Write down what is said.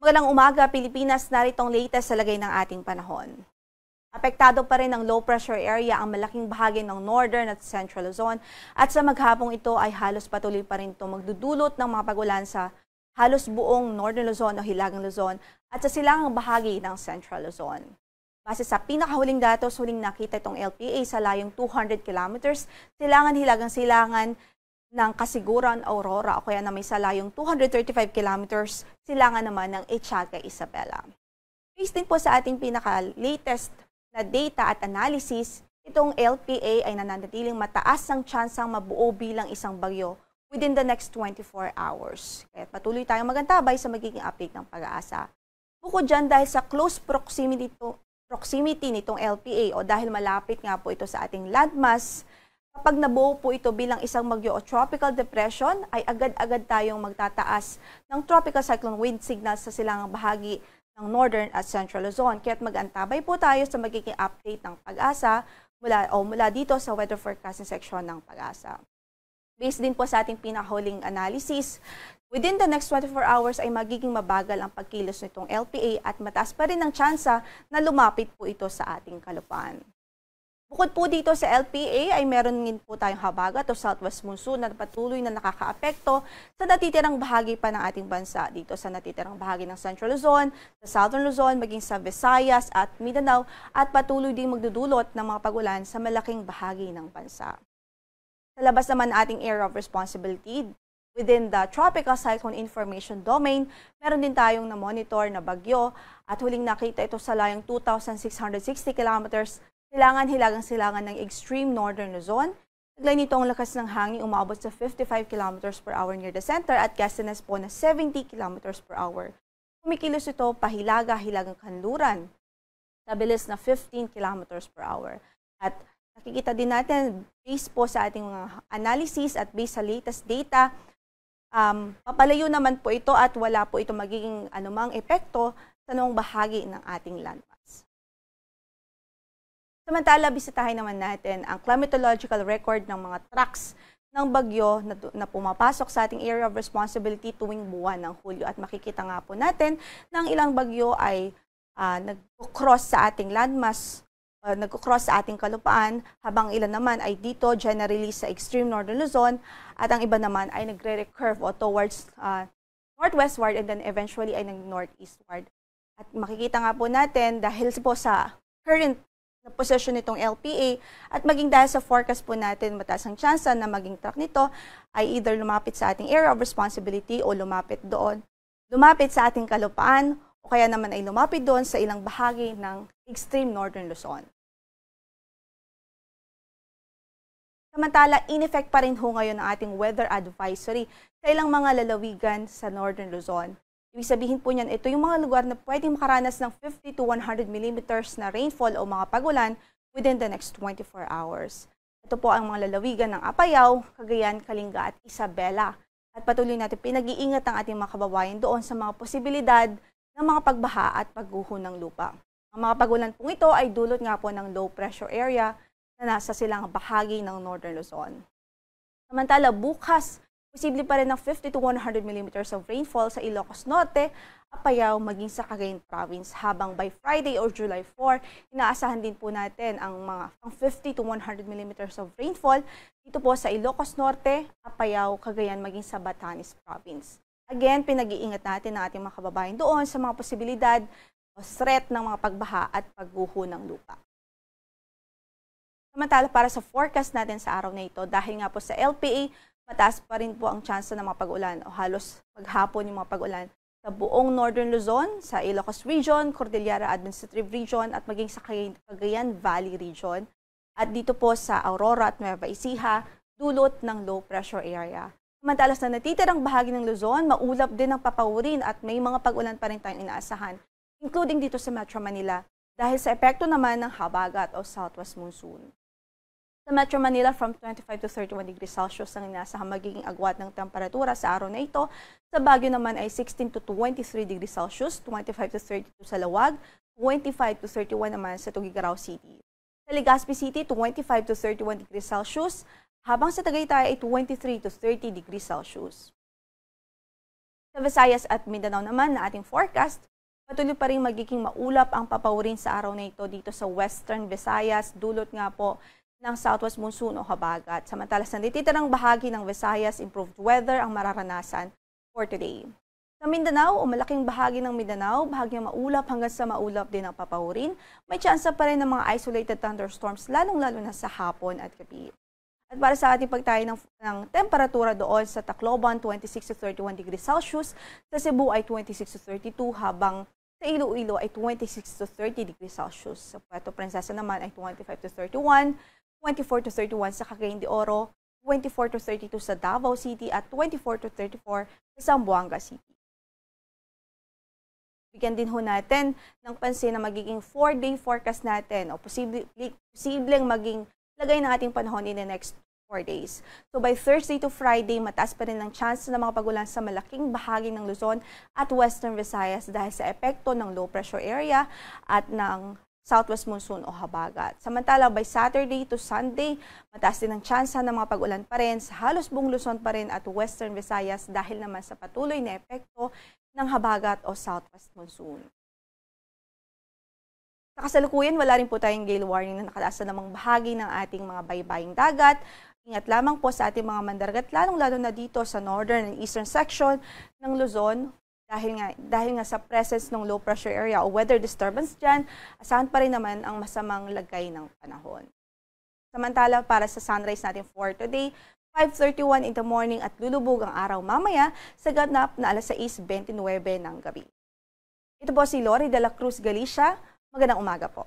Magandang umaga, Pilipinas. Narito ang latest sa lagay ng ating panahon. Apektado pa rin ng low pressure area ang malaking bahagi ng Northern at Central Luzon at sa maghapong ito ay halos patuloy pa rin ito magdudulot ng mga pagulan sa halos buong Northern Luzon o Hilagang Luzon at sa silangang bahagi ng Central Luzon. Base sa pinakahuling datos, huling nakita itong LPA sa layong 200 kilometers, silangan-hilagang-silangan ng Kasiguran, Aurora o kaya na may salayong 235 kilometers, silangan naman ng Etiaga, Isabela. Based din po sa ating pinaka-latest na data at analysis, itong LPA ay nananatiling mataas ang tsansang mabuo bilang isang bagyo within the next 24 hours. Kaya patuloy tayong magantabay sa magiging update ng Pag-asa. Bukod dyan, dahil sa close proximity nitong LPA o dahil malapit nga po ito sa ating landmass, kapag nabuo po ito bilang isang bagyo o tropical depression, ay agad-agad tayong magtataas ng tropical cyclone wind signal sa silangang bahagi ng Northern at Central Luzon. Kaya't mag-antabay po tayo sa magiging update ng Pag-asa mula dito sa weather forecasting section ng Pag-asa. Based din po sa ating pinahuling analysis, within the next 24 hours ay magiging mabagal ang pagkilos nitong LPA at mataas pa rin ang tsansa na lumapit po ito sa ating kalupaan. Bukod po dito sa LPA ay meron din po tayong habagat o southwest monsoon na patuloy na nakakaapekto sa natitirang bahagi pa ng ating bansa. Dito sa natitirang bahagi ng Central Luzon, sa Southern Luzon, maging sa Visayas at Mindanao at patuloy din magdudulot ng mga pagulan sa malaking bahagi ng bansa. Sa labas naman ating area of responsibility, within the Tropical Cyclone Information Domain, meron din tayong na-monitor na bagyo at huling nakita ito sa layong 2,660 kilometers silangan-hilagang-silangan ng extreme northern Luzon. Taglay nito ang lakas ng hangin umabot sa 55 km per hour near the center at gustiness po na 70 km per hour. Kumikilos ito pahilaga-hilagang kanluran sa bilis na 15 km per hour. At nakikita din natin, based po sa ating mga analysis at based sa latest data, papalayo naman po ito at wala po ito magiging anumang epekto sa noong bahagi ng ating landmass. Samantala, bisitahin naman natin ang climatological record ng mga tracks ng bagyo na pumapasok sa ating area of responsibility tuwing buwan ng Hulyo. At makikita nga po natin na ang ilang bagyo ay nag-cross sa ating landmass, nag-cross sa ating kalupaan, habang ilan naman ay dito generally sa extreme northern Luzon at ang iba naman ay nagre-recurve o towards northwestward and then eventually ay nag-northeastward. At makikita nga po natin dahil po sa current na position nitong LPA at maging dahil sa forecast po natin mataas ang tsansa na maging track nito ay either lumapit sa ating area of responsibility o lumapit sa ating kalupaan o kaya naman ay lumapit doon sa ilang bahagi ng extreme northern Luzon. Samantala, in effect pa rin ho ngayon ang ating weather advisory sa ilang mga lalawigan sa northern Luzon. Ibig sabihin po niyan, ito yung mga lugar na pwedeng makaranas ng 50 to 100 millimeters na rainfall o mga pagulan within the next 24 hours. Ito po ang mga lalawigan ng Apayao, Cagayan, Kalinga at Isabela. At patuloy natin pinag-iingat ang ating mga kababayan doon sa mga posibilidad ng mga pagbaha at pagguho ng lupa. Ang mga pagulan pong ito ay dulot nga po ng low pressure area na nasa silang bahagi ng Northern Luzon. Samantala, bukas, posible pa rin ng 50 to 100 millimeters of rainfall sa Ilocos Norte, Apayao, maging sa Cagayan Province. Habang by Friday or July 4, inaasahan din po natin ang 50 to 100 millimeters of rainfall dito po sa Ilocos Norte, Apayao, Cagayan, maging sa Batanes Province. Again, pinag-iingat natin ang ating mga kababayan doon sa mga posibilidad o threat ng mga pagbaha at pagguho ng lupa. Samantala, para sa forecast natin sa araw na ito, dahil nga po sa LPA, mataas pa rin po ang tsansa ng mga pag-ulan o halos maghapon yung mga pag-ulan sa buong Northern Luzon, sa Ilocos Region, Cordillera Administrative Region at maging sa Cagayan Valley Region. At dito po sa Aurora at Nueva Ecija, dulot ng low pressure area. Samantala sa natitirang bahagi ng Luzon, maulap din ang papawurin at may mga pag-ulan pa rin tayong inaasahan, including dito sa Metro Manila, dahil sa epekto naman ng habagat o southwest monsoon. Sa Metro Manila, from 25 to 31 degrees Celsius ang inasahang magiging agwat ng temperatura sa araw na ito. Sa Baguio naman ay 16 to 23 degrees Celsius, 25 to 32 sa Lawag, 25 to 31 naman sa Tuguegarao City. Sa Legazpi City, 25 to 31 degrees Celsius, habang sa Tagaytay ay 23 to 30 degrees Celsius. Sa Visayas at Mindanao naman na ating forecast, patuloy pa rin magiging maulap ang papawirin sa araw na ito dito sa Western Visayas, dulot nga po ng southwest monsoon o habagat. Samantala sa natitirang bahagi ng Visayas, improved weather ang mararanasan for today. Sa Mindanao o malaking bahagi ng Mindanao, bahagyang maulap hanggang sa maulap din ang papawirin. May tsansa pa rin ng mga isolated thunderstorms lalong-lalo na sa hapon at gabi. At para sa ating pagtayo ng temperatura doon sa Tacloban, 26 to 31 degrees Celsius, sa Cebu ay 26 to 32, habang sa Iloilo ay 26 to 30 degrees Celsius. Sa Puerto Princesa naman ay 25 to 31, 24 to 31 sa Cagayan de Oro, 24 to 32 sa Davao City at 24 to 34 sa Zamboanga City. Bigyan din ho natin ng pansin na magiging 4-day forecast natin o posibleng maging lagay ng ating panahon in the next 4 days. So by Thursday to Friday, mataas pa rin ang chance ng mga pagulan sa malaking bahagi ng Luzon at Western Visayas dahil sa epekto ng low pressure area at ng southwest monsoon o habagat. Samantala, by Saturday to Sunday, mataas din ang chance ng mga pagulan pa rin sa halos buong Luzon pa rin at Western Visayas dahil naman sa patuloy na epekto ng habagat o southwest monsoon. Sa kasalukuyan, wala rin po tayong gale warning na nakalaasa namang bahagi ng ating mga baybaying dagat. Ingat lamang po sa ating mga mandaragat, lalong-lalo na dito sa northern and eastern section ng Luzon dahil nga sa presence ng low pressure area o weather disturbance dyan, asahan pa rin naman ang masamang lagay ng panahon. Samantala, para sa sunrise natin for today, 5:31 in the morning at lulubog ang araw mamaya sa ganap na alas 6:29 ng gabi. Ito po si Lori de la Cruz Galicia. Magandang umaga po.